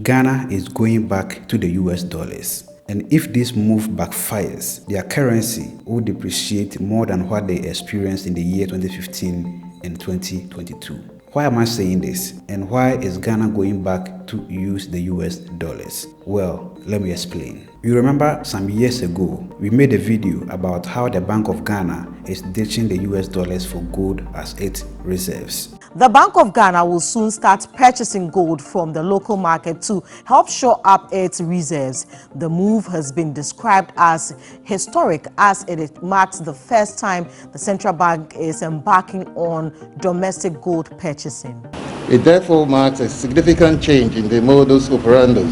Ghana is going back to the US dollars. And if this move backfires, their currency will depreciate more than what they experienced in the year 2015 and 2022. Why am I saying this? And why is Ghana going back to use the US dollars? Well, let me explain. You remember some years ago, we made a video about how the Bank of Ghana is ditching the US dollars for gold as its reserves. The Bank of Ghana will soon start purchasing gold from the local market to help shore up its reserves. The move has been described as historic as it marks the first time the central bank is embarking on domestic gold purchasing. It therefore marks a significant change in the modus operandi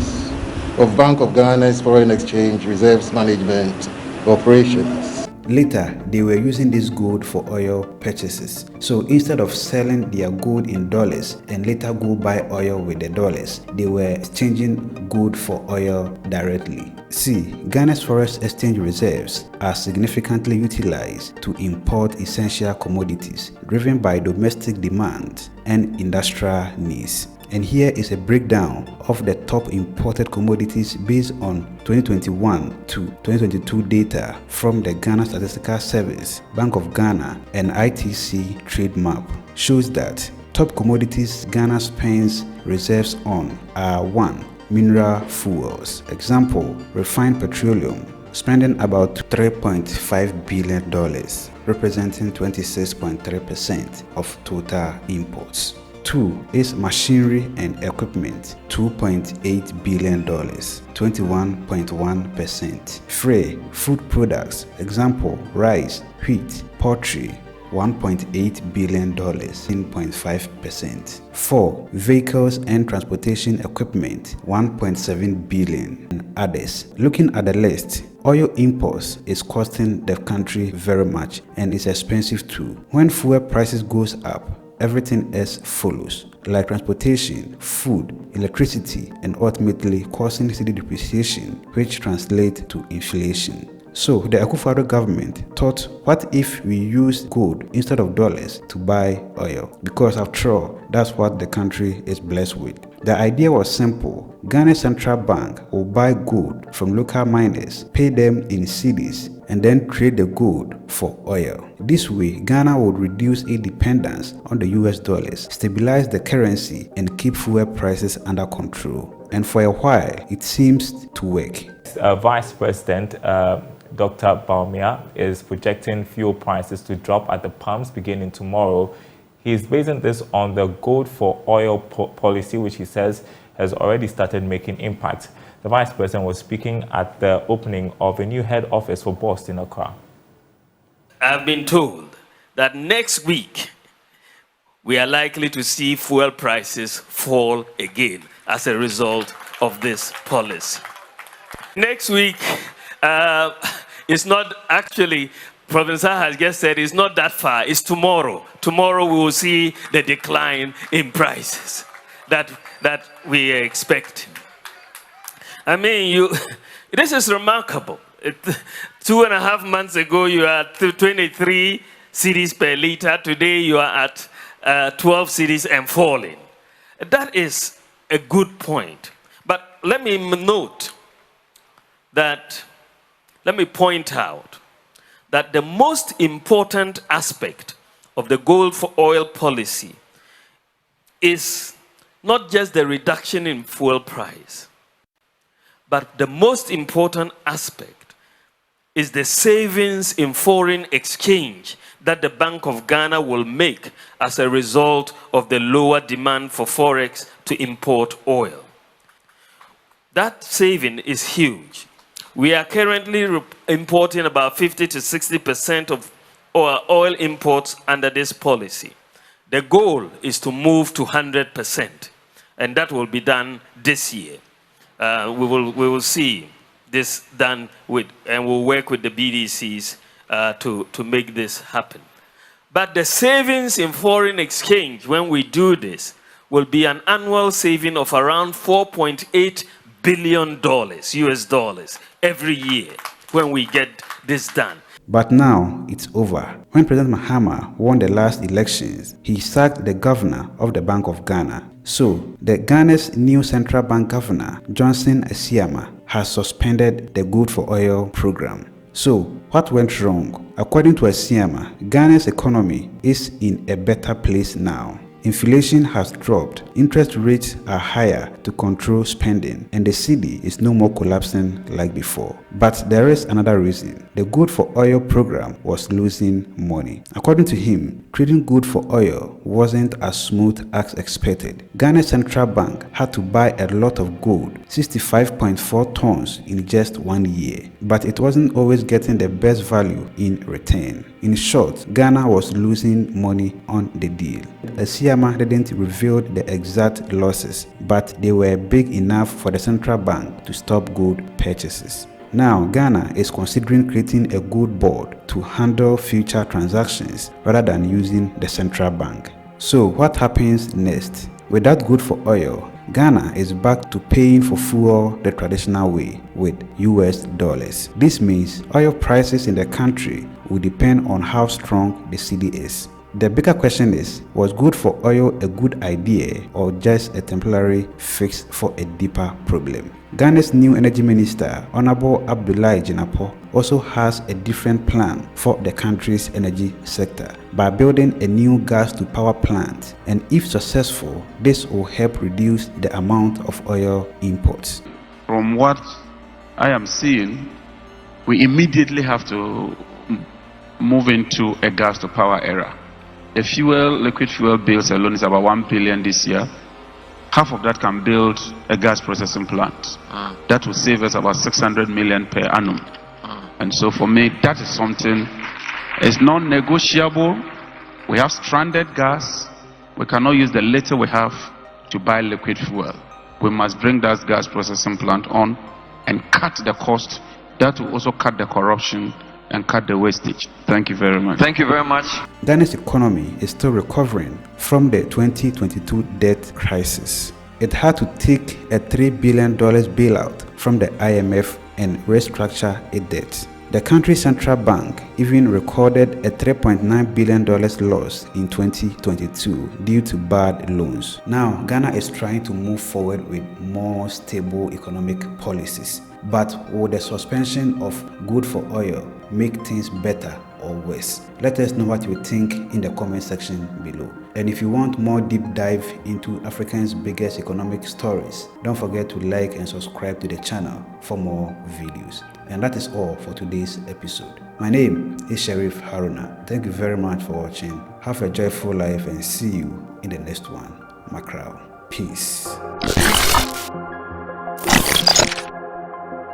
of Bank of Ghana's foreign exchange reserves management operations. Later, they were using this gold for oil purchases. So instead of selling their gold in dollars and later go buy oil with the dollars, they were exchanging gold for oil directly. See, Ghana's foreign exchange reserves are significantly utilized to import essential commodities driven by domestic demand and industrial needs. And here is a breakdown of the top imported commodities based on 2021 to 2022 data from the Ghana Statistical Service, Bank of Ghana, and ITC Trade Map. Shows that top commodities Ghana spends reserves on are 1. Mineral fuels. Example, refined petroleum, spending about $3.5 billion, representing 26.3% of total imports. 2 is machinery and equipment, $2.8 billion, 21.1%. 3. Food products, example, rice, wheat, poultry, $1.8 billion, 10.5%. 4. Vehicles and transportation equipment, $1.7 billion, and others. Looking at the list, oil imports is costing the country very much and is expensive too. When fuel prices goes up, everything else follows, like transportation, food, electricity, and ultimately causing cedi depreciation, which translates to inflation. So the Akufo-Addo government thought, what if we use gold instead of dollars to buy oil? Because after all, that's what the country is blessed with. The idea was simple. Ghana's central bank will buy gold from local miners, pay them in cedis, and then trade the gold for oil. This way, Ghana would reduce its dependence on the US dollars, stabilize the currency, and keep fuel prices under control. And for a while, it seems to work. Vice President Dr. Baumia is projecting fuel prices to drop at the pumps beginning tomorrow. He's basing this on the gold for oil policy, which he says has already started making impact. The Vice President was speaking at the opening of a new head office for Bost in Accra. I've been told that next week we are likely to see fuel prices fall again as a result of this policy. Next week, it's not actually, Professor has just said, it's not that far, it's tomorrow. Tomorrow we will see the decline in prices that we are expecting. I mean, this is remarkable. 2.5 months ago, you are at 23 cedis per liter. Today, you are at 12 cedis and falling. That is a good point. But let me note that, let me point out that the most important aspect of the gold for oil policy is not just the reduction in fuel price, but the most important aspect is the savings in foreign exchange that the Bank of Ghana will make as a result of the lower demand for forex to import oil. That saving is huge. We are currently importing about 50 to 60% of our oil imports under this policy. The goal is to move to 100%, and that will be done this year. We will see this done with, and we'll work with the BDCs to make this happen. But the savings in foreign exchange, when we do this, will be an annual saving of around $4.8 billion US dollars every year when we get this done. But now it's over. When President Mahama won the last elections, he sacked the governor of the Bank of Ghana So, the Ghana's new central bank governor, Johnson Asiama, has suspended the Good for Oil program. So, what went wrong? According to Asiama, Ghana's economy is in a better place now. Inflation has dropped, interest rates are higher to control spending, and the cedi is no more collapsing like before. But there is another reason. The Good for Oil program was losing money. According to him, trading good for oil wasn't as smooth as expected. Ghana's central bank had to buy a lot of gold, 65.4 tons in just 1 year, but it wasn't always getting the best value in return. In short, Ghana was losing money on the deal. Asiama didn't reveal the exact losses, but they were big enough for the central bank to stop gold purchases. Now, Ghana is considering creating a gold board to handle future transactions rather than using the central bank. So, what happens next? With that good for oil, Ghana is back to paying for fuel the traditional way with US dollars. This means oil prices in the country will depend on how strong the cedi is. The bigger question is, was good for oil a good idea or just a temporary fix for a deeper problem? Ghana's new energy minister, Honorable Abdoulaye Jinapor, also has a different plan for the country's energy sector by building a new gas-to-power plant, and if successful, this will help reduce the amount of oil imports. From what I am seeing, we immediately have to move into a gas-to-power era. The liquid fuel bills alone is about 1 billion this year. Half of that can build a gas processing plant. That will save us about 600 million per annum. And so for me, that is something, it's non-negotiable. We have stranded gas. We cannot use the little we have to buy liquid fuel. We must bring that gas processing plant on and cut the cost. That will also cut the corruption and cut the wastage. Thank you very much. Thank you very much. Ghana's economy is still recovering from the 2022 debt crisis. It had to take a $3 billion bailout from the IMF and restructure its debt. The country's central bank even recorded a $3.9 billion loss in 2022 due to bad loans. Now, Ghana is trying to move forward with more stable economic policies. But will the suspension of good for oil make things better or worse? Let us know what you think in the comment section below. And if you want more deep dive into Africa's biggest economic stories, don't forget to like and subscribe to the channel for more videos. And that is all for today's episode. My name is Sheriff Haruna. Thank you very much for watching. Have a joyful life and see you in the next one. Macrao. Peace.